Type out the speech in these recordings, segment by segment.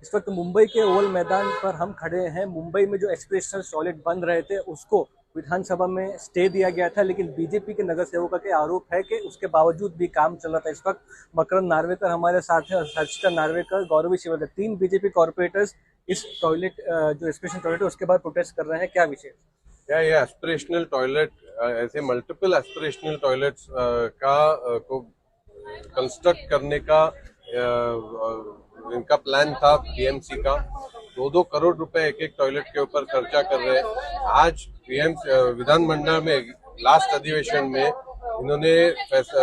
इस वक्त मुंबई के ओवल मैदान पर हम खड़े हैं। मुंबई में जो एस्पिरेशनल टॉयलेट बन रहे थे उसको विधानसभा में स्टे दिया गया था, लेकिन बीजेपी के नगर सेवकों के आरोप है कि उसके बावजूद भी काम चल रहा था। इस वक्त मकरंद नार्वेकर हमारे साथ है और हर्षिता नार्वेकर, गौरवी शिवदत्त, 3 बीजेपी कॉर्पोरेटर्स इस टॉयलेट जो एस्पिरेशनल टॉयलेट है उसके बाद प्रोटेस्ट कर रहे हैं। क्या विषय? ये एस्पिरेशनल टॉयलेट ऐसे मल्टीपल एस्पिरेशनल टॉयलेट्स को कंस्ट्रक्ट करने का इनका प्लान था। बीएमसी का 2-2 करोड़ रुपए एक टॉयलेट के ऊपर खर्चा कर रहे हैं। आज विधानमंडल में लास्ट अधिवेशन में इन्होंने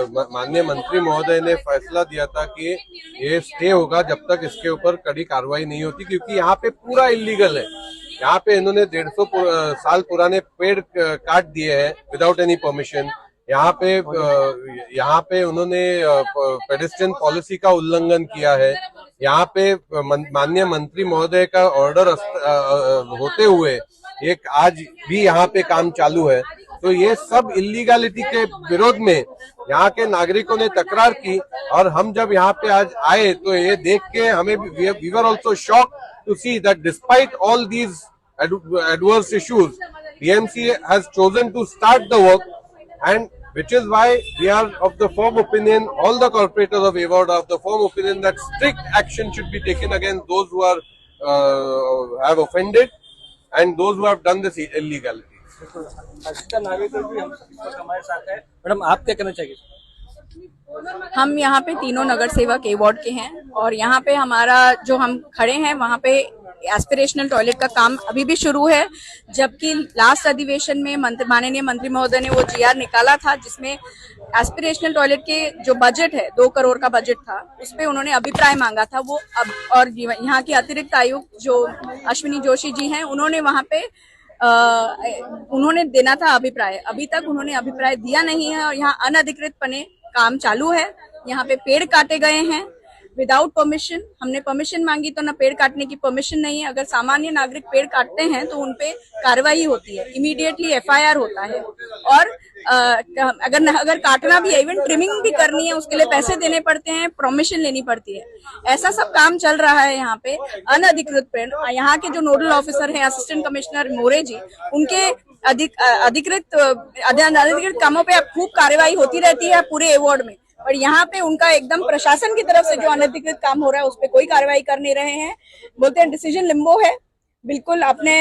माननीय मंत्री महोदय ने फैसला दिया था कि ये स्टे होगा जब तक इसके ऊपर कड़ी कार्रवाई नहीं होती, क्योंकि यहाँ पे पूरा इलीगल है। यहाँ पे इन्होंने 150 साल पुराने पेड़ काट दिए हैं विदाउट एनी परमिशन। यहाँ पे उन्होंने पेडेस्ट्रियन पॉलिसी का उल्लंघन किया है। यहाँ पे माननीय मंत्री महोदय का ऑर्डर होते हुए एक आज भी यहाँ पे काम चालू है। तो ये सब इलीगलिटी के विरोध में यहाँ के नागरिकों ने तकरार की, और हम जब यहाँ पे आज आए तो ये देख के हमें we were also shocked to see that despite all these adverse issues, BMC has chosen to start the work, and which is why we are of the firm opinion, all the corporators of Award are of the firm opinion that strict action should be taken against those who are have offended and those who have done this illegality. Harshita Narvekar भी हम इस वक्त हमारे साथ है। Madam, आप क्या कहना चाहिए? हम यहाँ पे तीनों नगर सेवक ए वार्ड के हैं और यहाँ पे हमारा जो हम खड़े हैं वहाँ पे एस्पिरेशनल टॉयलेट का काम अभी भी शुरू है, जबकि लास्ट अधिवेशन में माननीय मंत्री महोदय ने वो जीआर निकाला था जिसमें एस्पिरेशनल टॉयलेट के जो बजट है 2 करोड़ का बजट था, उस पे उन्होंने अभिप्राय मांगा था। वो अब और यहाँ की अतिरिक्त आयुक्त जो अश्विनी जोशी जी हैं उन्होंने वहाँ पे उन्होंने देना था अभिप्राय। अभी तक उन्होंने अभिप्राय दिया नहीं है और यहाँ अनधिकृतपने काम चालू है। यहाँ पे पेड़ काटे गए हैं विदाउट परमिशन। हमने परमिशन मांगी तो ना पेड़ काटने की परमिशन नहीं है। अगर सामान्य नागरिक पेड़ काटते हैं तो उनपे कार्रवाई होती है, इमीडिएटली एफआईआर होता है। और अगर काटना भी है, इवन ट्रिमिंग भी करनी है, उसके लिए पैसे देने पड़ते हैं, परमिशन लेनी पड़ती है। ऐसा सब काम चल रहा है यहाँ पे अनधिकृत पेड़। यहाँ के जो नोडल ऑफिसर है असिस्टेंट कमिश्नर मोरे जी, उनके अधिकृत कामों पे खूब कार्रवाई होती रहती है पूरे अवार्ड में, और यहाँ पे उनका एकदम प्रशासन की तरफ से जो अनधिकृत काम हो रहा है उस पे कोई कार्रवाई कर नहीं रहे हैं। बोलते हैं डिसीजन लिम्बो है, बिल्कुल अपने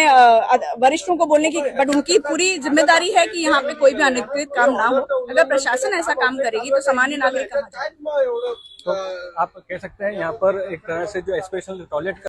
वरिष्ठों को बोलने की, बट उनकी पूरी जिम्मेदारी है कि यहाँ पे कोई भी अनधिकृत काम ना हो। अगर प्रशासन ऐसा काम करेगी तो सामान्य नागरिक कहाँ जाए? तो आप कह सकते हैं यहाँ पर एक तरह से जो एस्पिरेशनल टॉयलेट